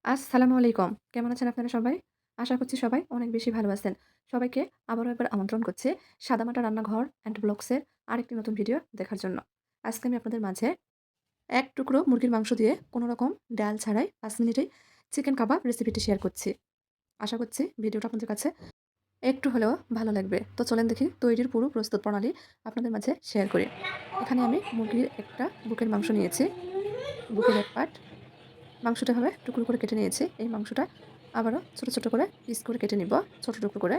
আসসালামু আলাইকুম। কেমন আছেন আপনারা সবাই? আশা করছি সবাই অনেক বেশি ভালো আছেন। সবাইকে আবারও একবার আমন্ত্রণ করছি সাদামাটা রান্নাঘর অ্যান্ড ব্লগসের আরেকটি নতুন ভিডিও দেখার জন্য। আজকে আমি আপনাদের মাঝে ১ টুকরো মুরগির মাংস দিয়ে কোনরকম ডাল ছাড়াই ৫ মিনিটেই চিকেন কাবাব রেসিপিটি শেয়ার করছি। আশা করছি ভিডিওটা আপনাদের কাছে একটু হলেও ভালো লাগবে। তো চলেন দেখি তৈরির পুরো প্রস্তুত প্রণালী আপনাদের মাঝে শেয়ার করি। এখানে আমি মুরগির একটা বুকের মাংস নিয়েছি। বুকের ১ পার্ট মাংসটা এভাবে টুকরো করে কেটে নিয়েছি। এই মাংসটা আবারও ছোট, ছোট করে পিস করে কেটে নিব। ছোট টুকরো করে।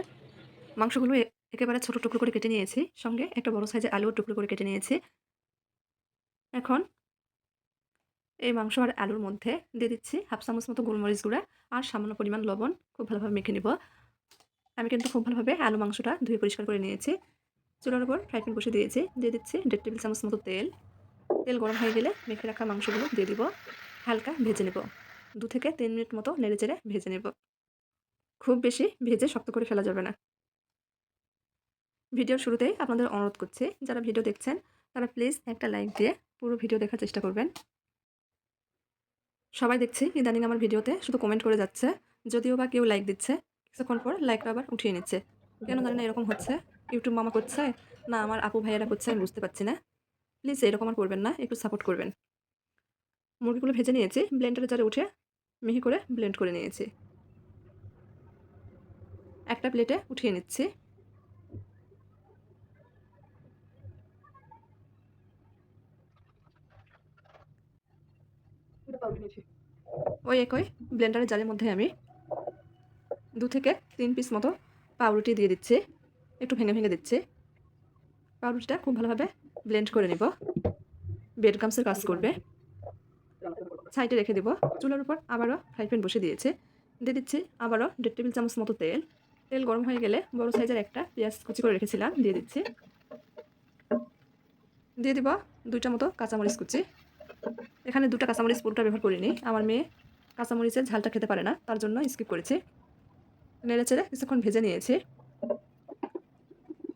মাংসগুলো একেবারে ছোট টুকরো করে কেটে নিয়েছি। সঙ্গে একটা বড় সাইজের আলুও টুকরো করে কেটে নিয়েছি। এখন এই মাংস আর আলুর মধ্যে দিয়ে দিচ্ছি 1/2 চামচ মতো গোলমরিচ গুঁড়া আর সামান্য পরিমাণ লবণ। খুব ভালোভাবে মেখে নিব। আমি কিন্তু খুব ভালোভাবে আলু মাংসটা ধুয়ে পরিষ্কার করে নিয়েছি। চুলার উপর ফ্রাই প্যান বসিয়ে দিয়েছি। দিয়ে দিচ্ছি 1.5 টেবিল চামচ মতো তেল। তেল গরম হয়ে গেলে মেখে রাখা মাংসগুলো দিয়ে দিব। হালকা ভেজে নেব। ২ থেকে ৩ মিনিট মতো নেড়েচেড়ে ভেজে নেব। খুব বেশি ভেজে শক্ত করে ফেলা যাবে না। ভিডিওর শুরুতেই আপনাদের অনুরোধ করছি, যারা ভিডিও দেখছেন তারা প্লিজ একটা লাইক দিয়ে পুরো ভিডিও দেখার চেষ্টা করবেন। সবাই দেখছি ইদানিং আমার ভিডিওতে শুধু কমেন্ট করে যাচ্ছে। যদিও বা কেউ লাইক দিচ্ছে, কিছুক্ষণ পর লাইকটা আবার উঠিয়ে নিচ্ছে। কেন জানি না এরকম হচ্ছে? ইউটিউব মামা করছে, না আমার আপু ভাইয়েরা করছে আমি বুঝতে পারছি না। প্লিজ এরকম আর করবেন না, একটু সাপোর্ট করবেন। মুরগিগুলো ভেজে নিয়েছি, ব্লেন্ডারে জারে উঠে মিহি করে ব্লেন্ড করে নিয়েছি। একটা প্লেটে উঠিয়ে নিচ্ছি। ওই একই ব্লেন্ডারের জারের মধ্যে আমি ২ থেকে ৩ পিস মতো পাউরুটি দিয়ে দিচ্ছি। একটু ভেঙে, ভেঙে দিচ্ছি। পাউরুটিটা খুব ভালোভাবে ব্লেন্ড করে নিব। ব্রেড ক্রাম্বসের কাজ করবে। সাইডে রেখে দিব। চুলার উপর আবারও ফ্রাই প্যান বসিয়ে দিয়েছি। দিয়ে দিচ্ছি আবারও ১.৫ টেবিল চামচ মতো তেল। তেল গরম হয়ে গেলে বড় সাইজের একটা পেঁয়াজ কুচি করে রেখেছিলাম দিয়ে দিচ্ছি। দিয়ে দিব ২ টা মতো কাঁচামরিচ কুচি। এখানে ২ টা কাঁচামরিচ পুরোটা ব্যবহার করিনি। আমার মেয়ে কাঁচামরিচের ঝালটা খেতে পারে না। তার জন্য স্কিপ করেছি। নেড়েচেড়ে কিছুক্ষণ ভেজে নিয়েছি।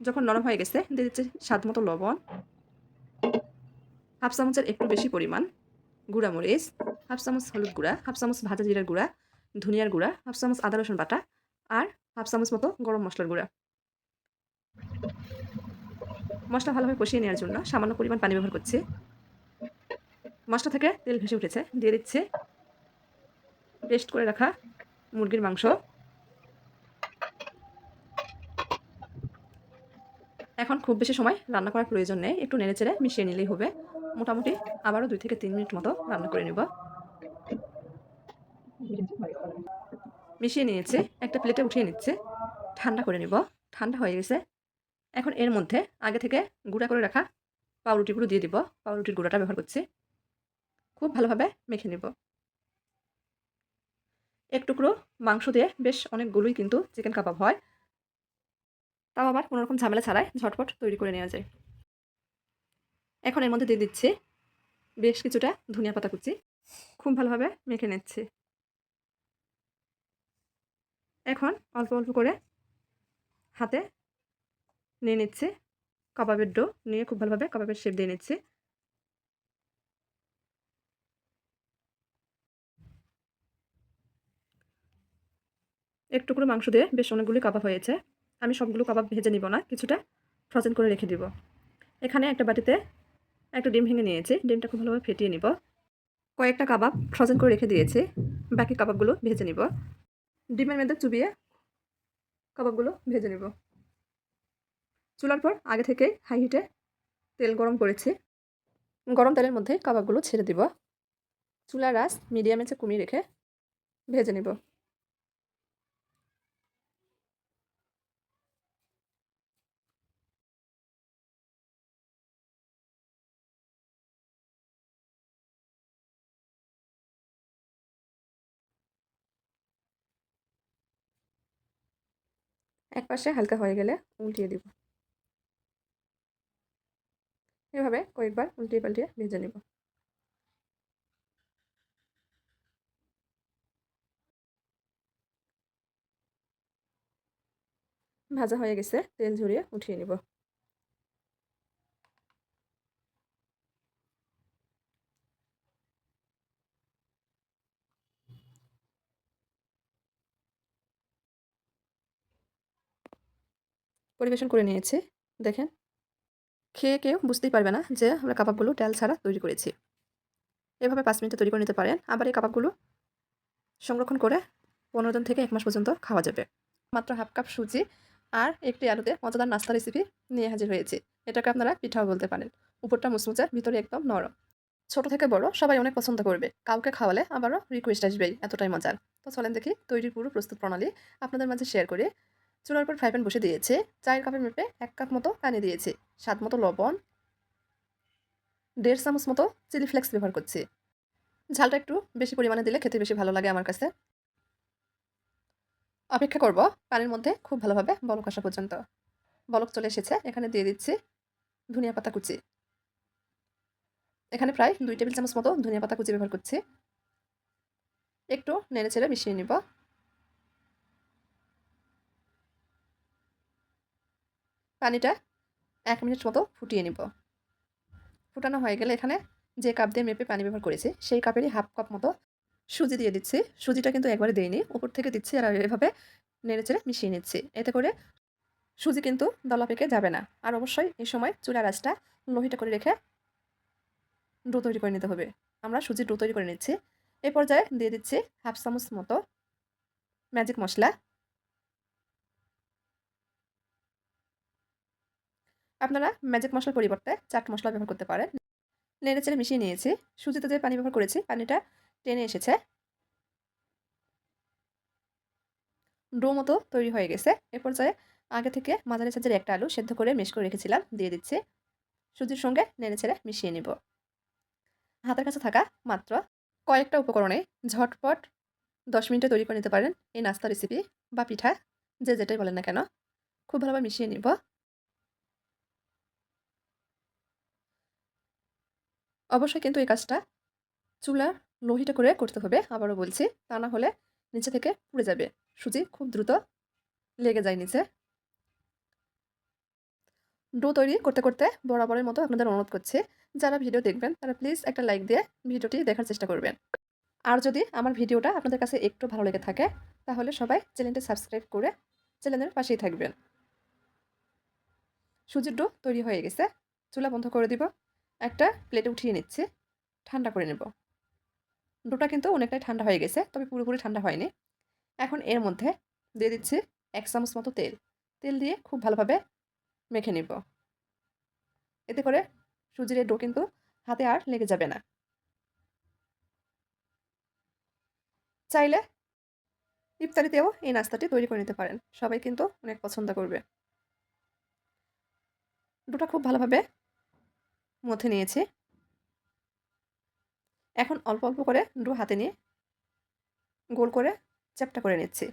যখন নরম হয়ে গেছে দিয়ে দিচ্ছি স্বাদ মতো লবণ। 1/2 চামচের একটু বেশি পরিমাণ গুঁড়া মরিচ, 1/2 চামচ হলুদ গুঁড়া, 1/2 চামচ ভাজা জিরার গুঁড়া, ধনিয়ার গুঁড়া, 1/2 চামচ আদা রসুন বাটা আর 1/2 চামচ মতো গরম মসলার গুঁড়া। মসলা ভালোভাবে কষিয়ে নেওয়ার জন্য সামান্য পরিমাণ পানি ব্যবহার করছি। মসলা থেকে তেল ভেসে উঠেছে। দিয়ে দিচ্ছি পেস্ট করে রাখা মুরগির মাংস। এখন খুব বেশি সময় রান্না করার প্রয়োজন নেই। একটু নেড়েচেড়ে মিশিয়ে নিলেই হবে। মোটামুটি আবারও ২ থেকে ৩ মিনিট মতো রান্না করে নেব। মিশিয়ে নিয়েছি। একটা প্লেটে উঠিয়ে নিচ্ছি। ঠান্ডা করে নিব। ঠান্ডা হয়ে গেছে। এখন এর মধ্যে আগে থেকে গুঁড়া করে রাখা পাউরুটিগুলো দিয়ে দিব। পাউরুটির গুঁড়াটা ব্যবহার করছি। খুব ভালোভাবে মেখে নিব। এক টুকরো মাংস দিয়ে বেশ অনেকগুলোই কিন্তু চিকেন কাবাব হয়। তাও আবার কোনোরকম ঝামেলা ছাড়াই ঝটপট তৈরি করে নেওয়া যায়। এখন এর মধ্যে দিয়ে দিচ্ছি বেশ কিছুটা ধনিয়া পাতা কুচি। খুব ভালোভাবে মেখে নিচ্ছি। এখন অল্প, অল্প করে হাতে নিয়ে নিচ্ছি কাবাবের ডো। নিয়ে খুব ভালোভাবে কাবাবের শেপ দিয়ে নিচ্ছি। এক টুকরো মাংস দিয়ে বেশ অনেকগুলি কাবাব হয়েছে। আমি সবগুলো কাবাব ভেজে নিব না, কিছুটা ফ্রোজেন করে রেখে দিব। এখানে একটা বাটিতে একটা ডিম ভেঙে নিয়েছি। ডিমটা খুব ভালোভাবে ফেটিয়ে নিব। কয়েকটা কাবাব ফ্রোজেন করে রেখে দিয়েছি। বাকি কাবাবগুলো ভেজে নিব। ডিমের মধ্যে চুবিয়ে কাবাবগুলো ভেজে নিব। চুলার পর আগে থেকেই হাই হিটে তেল গরম করেছি। গরম তেলের মধ্যে কাবাবগুলো ছেড়ে দিব। চুলার আঁচ মিডিয়াম আঁচে কমিয়ে রেখে ভেজে নিব। এক পাশে হালকা হয়ে গেলে উল্টিয়ে দিব। এভাবে কয়েকবার উল্টিয়ে পাল্টিয়ে ভেজে নিব। ভাজা হয়ে গেছে, তেল ঝরিয়ে উঠিয়ে নিব। পরিবেশন করে নিয়েছি। দেখেন, খেয়ে কেউ বুঝতেই পারবে না যে আমরা কাবাবগুলো তেল ছাড়া তৈরি করেছি। এভাবে ৫ মিনিটে তৈরি করে নিতে পারেন। আবার এই কাবাবগুলো সংরক্ষণ করে ১৫ দিন থেকে ১ মাস পর্যন্ত খাওয়া যাবে। মাত্র হাফ কাপ সুজি আর ১ টি আলুতে মজাদার নাস্তা রেসিপি নিয়ে হাজির হয়েছি। এটাকে আপনারা পিঠাও বলতে পারেন। উপরটা মুচমুচে, ভিতরে একদম নরম। ছোট থেকে বড় সবাই অনেক পছন্দ করবে। কাউকে খাওয়ালে আবারও রিকোয়েস্ট আসবেই, এতটাই মজার। তো চলেন দেখি তৈরির পুরো প্রস্তুত প্রণালী আপনাদের মাঝে শেয়ার করি। চুলার উপর ফ্রাই প্যান বসে দিয়েছি। চায়ের কাপের মেপে ১ কাপ মতো পানি দিয়েছি। স্বাদ মতো লবণ, ১.৫ চামচ মতো চিলি ফ্লেক্স ব্যবহার করছি। ঝালটা একটু বেশি পরিমাণে দিলে খেতে বেশি ভালো লাগে আমার কাছে। অপেক্ষা করব পানির মধ্যে খুব ভালোভাবে বলক আসা পর্যন্ত। বলক চলে এসেছে। এখানে দিয়ে দিচ্ছি ধনিয়া পাতা কুচি। এখানে প্রায় ২ টেবিল চামচ মতো ধনিয়া পাতা কুচি ব্যবহার করছি। একটু নেড়েচেড়ে মিশিয়ে নিব। পানিটা ১ মিনিট মতো ফুটিয়ে নিব। ফুটানো হয়ে গেলে এখানে যে কাপ দিয়ে মেপে পানি ব্যবহার করেছি সেই কাপেরই হাফ কাপ মতো সুজি দিয়ে দিচ্ছি। সুজিটা কিন্তু একবারে দেইনি, উপর থেকে দিচ্ছি আর এভাবে নেড়েচেড়ে মিশিয়ে নিচ্ছি। এতে করে সুজি কিন্তু দলা পেকে যাবে না। আর অবশ্যই এই সময় চুলার আঁচটা লোহিটা করে রেখে ডো তৈরি করে নিতে হবে। আমরা সুজির ডো তৈরি করে নিচ্ছি। এই পর্যায়ে দিয়ে দিচ্ছি হাফ চামচ মতো ম্যাজিক মসলা। আপনারা ম্যাজিক মসলার পরিবর্তে চাট মসলা ব্যবহার করতে পারেন। নেড়েচেড়ে মিশিয়ে নিয়েছি। সুজিতে যে পানি ব্যবহার করেছি পানিটা টেনে এসেছে। ডো মতো তৈরি হয়ে গেছে। এ পর্যায়ে আগে থেকে মাঝারি সাইজের একটা আলু সেদ্ধ করে মেশ করে রেখেছিলাম দিয়ে দিচ্ছি। সুজির সঙ্গে নেড়েচেড়ে মিশিয়ে নিব। হাতের কাছে থাকা মাত্র কয়েকটা উপকরণে ঝটপট ১০ মিনিটে তৈরি করে নিতে পারেন এই নাস্তা রেসিপি বা পিঠা, যে যেটাই বলেন না কেন। খুব ভালোভাবে মিশিয়ে নিব। অবশ্যই কিন্তু এই কাজটা চুলার লোহিটা করে করতে হবে, আবারও বলছি। তা না হলে নিচে থেকে পুড়ে যাবে। সুজি খুব দ্রুত লেগে যায় নিচে। ডো তৈরি করতে করতে বরাবরের মতো আপনাদের অনুরোধ করছি, যারা ভিডিও দেখবেন তারা প্লিজ একটা লাইক দিয়ে ভিডিওটি দেখার চেষ্টা করবেন। আর যদি আমার ভিডিওটা আপনাদের কাছে একটু ভালো লেগে থাকে তাহলে সবাই চ্যানেলটি সাবস্ক্রাইব করে চ্যানেলের পাশেই থাকবেন। সুজির ডো তৈরি হয়ে গেছে। চুলা বন্ধ করে দিব। একটা প্লেটে উঠিয়ে নিচ্ছি। ঠান্ডা করে নেব। ডোটা কিন্তু অনেকটাই ঠান্ডা হয়ে গেছে, তবে পুরোপুরি ঠান্ডা হয়নি। এখন এর মধ্যে দিয়ে দিচ্ছি ১ চামচ মতো তেল। তেল দিয়ে খুব ভালোভাবে মেখে নিব। এতে করে সুজির এই ডো কিন্তু হাতে আর লেগে যাবে না। চাইলে ইফতারিতেও এই নাস্তাটি তৈরি করে নিতে পারেন। সবাই কিন্তু অনেক পছন্দ করবে। ডোটা খুব ভালোভাবে মথে নিয়েছি। এখন অল্প অল্প করে ডো হাতে নিয়ে গোল করে চ্যাপ্টা করে নিচ্ছি।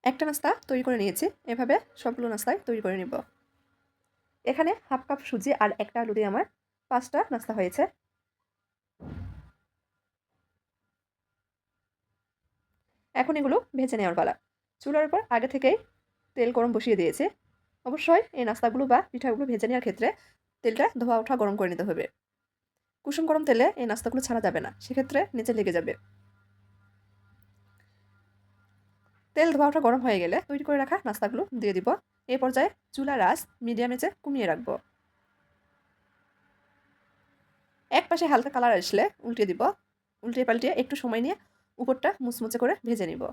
একটা নাস্তা তৈরি করে নিয়েছি। এভাবে সবগুলো নাস্তাই তৈরি করে নিব। এখানে হাফ কাপ সুজি আর একটা আলু দিয়ে আমার ৫ টা নাস্তা হয়েছে। এখন এগুলো ভেজে নেওয়ার পালা। চুলার উপর আগে থেকেই তেল গরম বসিয়ে দিয়েছি। অবশ্যই এই নাস্তাগুলো বা পিঠাগুলো ভেজে নেওয়ার ক্ষেত্রে তেলটা ধোয়া ওঠা গরম করে নিতে হবে। কুসুম গরম তেলে এই নাস্তাগুলো ছাড়া যাবে না, সেক্ষেত্রে নিচে লেগে যাবে। তেল ধোয়া ওঠা গরম হয়ে গেলে তৈরি করে রাখা নাস্তাগুলো দিয়ে দিব। এই পর্যায়ে চুলার আঁচ মিডিয়াম আঁচে কমিয়ে রাখবো। এক পাশে হালকা কালার আসলে উল্টে দিব। উল্টে পাল্টিয়ে একটু সময় নিয়ে উপরটা মুচমুচে করে ভেজে নিব।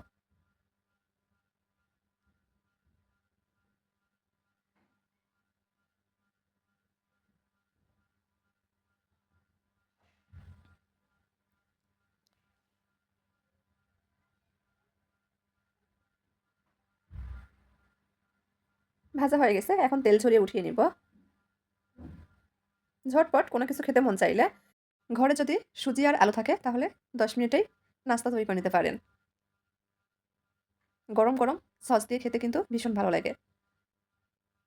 ভাজা হয়ে গেছে। এখন তেল ঝরিয়ে উঠিয়ে নিব। ঝটপট কোনো কিছু খেতে মন চাইলে ঘরে যদি সুজি আর আলু থাকে তাহলে ১০ মিনিটেই নাস্তা তৈরি করে নিতে পারেন। গরম গরম সস দিয়ে খেতে কিন্তু ভীষণ ভালো লাগে।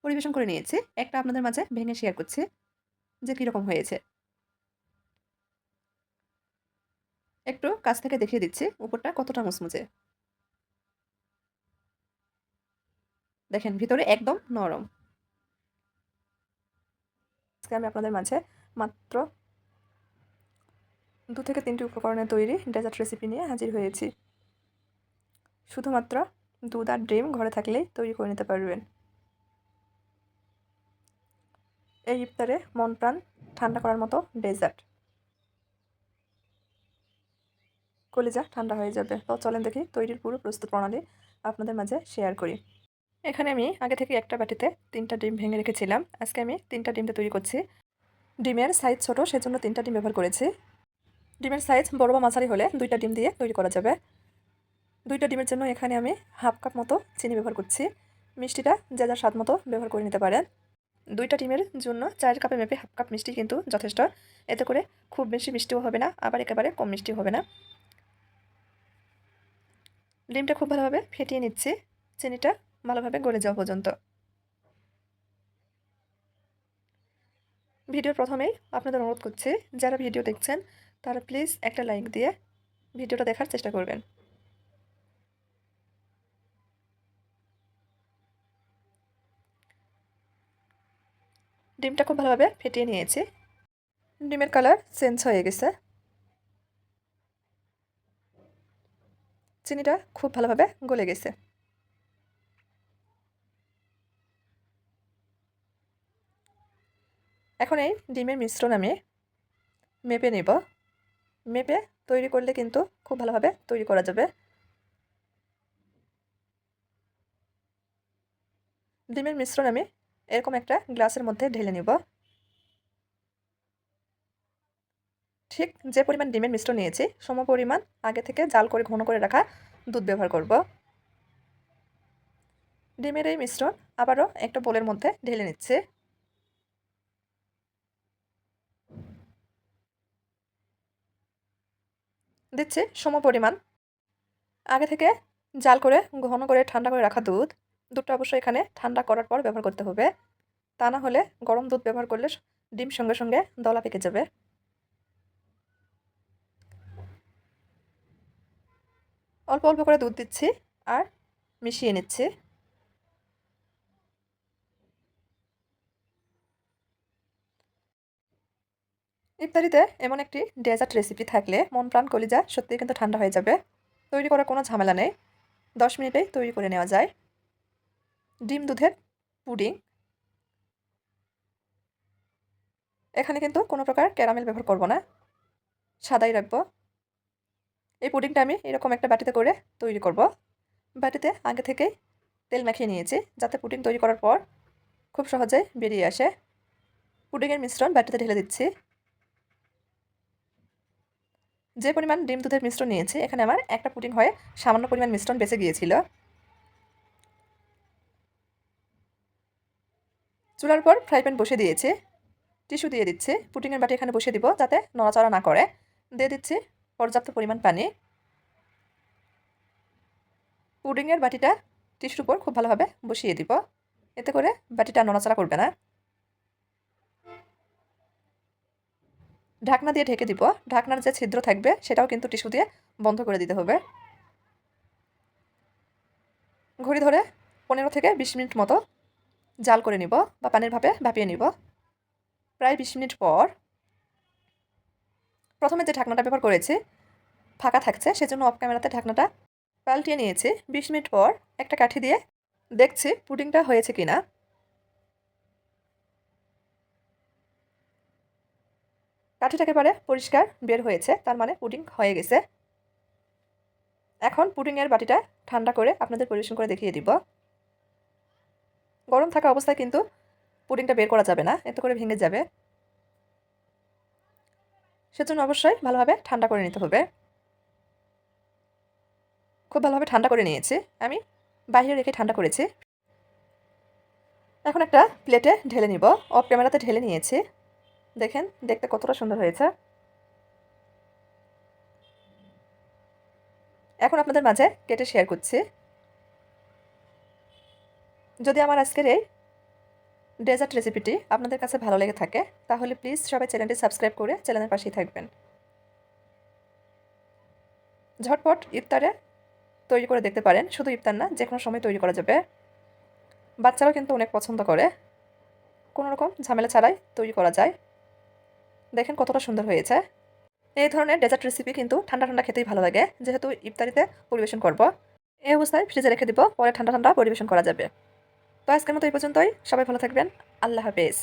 পরিবেশন করে নিয়েছি। একটা আপনাদের মাঝে ভেঙে শেয়ার করছি যে কীরকম হয়েছে। একটু কাছ থেকে দেখিয়ে দিচ্ছি উপরটা কতটা মুচমুচে। দেখেন ভিতরে একদম নরম। আজকে আমি আপনাদের মাঝে মাত্র ২ থেকে ৩টি উপকরণে তৈরি ডেজার্ট রেসিপি নিয়ে হাজির হয়েছি। শুধুমাত্র দুধ আর ডিম ঘরে থাকলেই তৈরি করে নিতে পারবেন। এই ইফতারে মন প্রাণ ঠান্ডা করার মতো ডেজার্ট, কলিজা ঠান্ডা হয়ে যাবে। তো চলেন দেখি তৈরির পুরো প্রস্তুত প্রণালী আপনাদের মাঝে শেয়ার করি। এখানে আমি আগে থেকে একটা বাটিতে 3টা ডিম ভেঙে রেখেছিলাম। আজকে আমি 3টা ডিম দিয়ে তৈরি করছি। ডিমের সাইজ ছোট, সেজন্য 3টা ডিম ব্যবহার করেছি। ডিমের সাইজ বড় বা মাঝারি হলে 2টা ডিম দিয়ে তৈরি করা যাবে। 2টা ডিমের জন্য এখানে আমি হাফ কাপ মতো চিনি ব্যবহার করছি। মিষ্টিটা যে যার স্বাদ মতো ব্যবহার করে নিতে পারেন। 2টা ডিমের জন্য 4 কাপে মেপে হাফ কাপ মিষ্টি কিন্তু যথেষ্ট। এতে করে খুব বেশি মিষ্টিও হবে না, আবার একেবারে কম মিষ্টিও হবে না। ডিমটা খুব ভালোভাবে ফেটিয়ে নিচ্ছি, চিনিটা ভালোভাবে গলে যাওয়া পর্যন্ত। ভিডিওর প্রথমেই আপনাদের অনুরোধ করছি, যারা ভিডিও দেখছেন তারা প্লিজ একটা লাইক দিয়ে ভিডিওটা দেখার চেষ্টা করবেন। ডিমটা খুব ভালোভাবে ফেটিয়ে নিয়েছি। ডিমের কালার চেঞ্জ হয়ে গেছে। চিনিটা খুব ভালোভাবে গলে গেছে। এখন এই ডিমের মিশ্রণ আমি মেপে নেব। মেপে তৈরি করলে কিন্তু খুব ভালোভাবে তৈরি করা যাবে। ডিমের মিশ্রণ আমি এরকম একটা গ্লাসের মধ্যে ঢেলে নেব। ঠিক যে পরিমাণ ডিমের মিশ্রণ নিয়েছি সমপরিমাণ আগে থেকে জাল করে ঘন করে রাখা দুধ ব্যবহার করব। ডিমের এই মিশ্রণ আবারও একটা বোলের মধ্যে ঢেলে নিচ্ছে। দিচ্ছি সমপরিমাণ আগে থেকে জাল করে ঘন করে ঠান্ডা করে রাখা দুধ। দুধটা অবশ্যই এখানে ঠান্ডা করার পর ব্যবহার করতে হবে, তা না হলে গরম দুধ ব্যবহার করলে ডিম সঙ্গে সঙ্গে দলা পেকে যাবে। অল্প অল্প করে দুধ দিচ্ছি আর মিশিয়ে নিচ্ছি। ইফতারিতে এমন একটি ডেজার্ট রেসিপি থাকলে মন প্রাণ কলিজা সত্যিই কিন্তু ঠান্ডা হয়ে যাবে। তৈরি করার কোনো ঝামেলা নেই, 10 মিনিটেই তৈরি করে নেওয়া যায়। ডিম দুধের পুডিং। এখানে কিন্তু কোনো প্রকার ক্যারামেল ব্যবহার করব না, সাদাই রাখবো। এই পুডিংটা আমি এরকম একটা বাটিতে করে তৈরি করব। বাটিতে আগে থেকেই তেল মাখিয়ে নিয়েছি, যাতে পুডিং তৈরি করার পর খুব সহজেই বেরিয়ে আসে। পুডিংয়ের মিশ্রণ বাটিতে ঢেলে দিচ্ছি। যে পরিমাণ ডিম দুধের মিশ্রণ নিয়েছি এখানে আমার একটা পুডিং হয়ে সামান্য পরিমাণ মিশ্রণ বেঁচে গিয়েছিল। চুলার পর ফ্রাই প্যান বসিয়ে দিয়েছি। টিস্যু দিয়ে দিচ্ছি। পুডিংয়ের বাটি এখানে বসিয়ে দিব যাতে নড়াচড়া না করে। দিয়ে দিচ্ছি পর্যাপ্ত পরিমাণ পানি। পুডিংয়ের বাটিটা টিস্যুর উপর খুব ভালোভাবে বসিয়ে দিব, এতে করে বাটিটা নড়াচড়া করবে না। ঢাকনা দিয়ে ঢেকে দিব। ঢাকনার যে ছিদ্র থাকবে সেটাও কিন্তু টিস্যু দিয়ে বন্ধ করে দিতে হবে। ঘড়ি ধরে 15 থেকে 20 মিনিট মতো জাল করে নিব বা পানির ভাপে ভাপিয়ে নিব। প্রায় 20 মিনিট পর প্রথমে যে ঢাকনাটা ব্যবহার করেছি ফাঁকা থাকছে, সেজন্য অফ ক্যামেরাতে ঢাকনাটা পাল্টিয়ে নিয়েছি। 20 মিনিট পর একটা কাঠি দিয়ে দেখছি পুডিংটা হয়েছে কিনা। কাঠিটা একেবারে পরিষ্কার বের হয়েছে, তার মানে পুডিং হয়ে গেছে। এখন পুডিংয়ের বাটিটা ঠান্ডা করে আপনাদের পরিবেশন করে দেখিয়ে দিব। গরম থাকা অবস্থায় কিন্তু পুডিংটা বের করা যাবে না, এতে করে ভেঙে যাবে। সেজন্য অবশ্যই ভালোভাবে ঠান্ডা করে নিতে হবে। খুব ভালোভাবে ঠান্ডা করে নিয়েছি, আমি বাইরে রেখে ঠান্ডা করেছি। এখন একটা প্লেটে ঢেলে নিব। অফ ক্যামেরাতে ঢেলে নিয়েছি। দেখেন দেখতে কতটা সুন্দর হয়েছে। এখন আপনাদের মাঝে কেটে শেয়ার করছি। যদি আমার আজকের এই ডেজার্ট রেসিপিটি আপনাদের কাছে ভালো লেগে থাকে তাহলে প্লিজ সবাই চ্যানেলটি সাবস্ক্রাইব করে চ্যানেলের পাশেই থাকবেন। ঝটপট ইফতারে তৈরি করে দেখতে পারেন, শুধু ইফতার না, যে কোনো সময় তৈরি করা যাবে। বাচ্চারাও কিন্তু অনেক পছন্দ করে। কোনো রকম ঝামেলা ছাড়াই তৈরি করা যায়। দেখেন কতটা সুন্দর হয়েছে। এই ধরনের ডেজার্ট রেসিপি কিন্তু ঠান্ডা ঠান্ডা খেতেই ভালো লাগে, যেহেতু ইফতারিতে পরিবেশন করব। এই অবস্থায় ফ্রিজে রেখে দিব, পরে ঠান্ডা ঠান্ডা পরিবেশন করা যাবে। তো আজকের মতো এই পর্যন্তই। সবাই ভালো থাকবেন। আল্লাহ হাফেজ।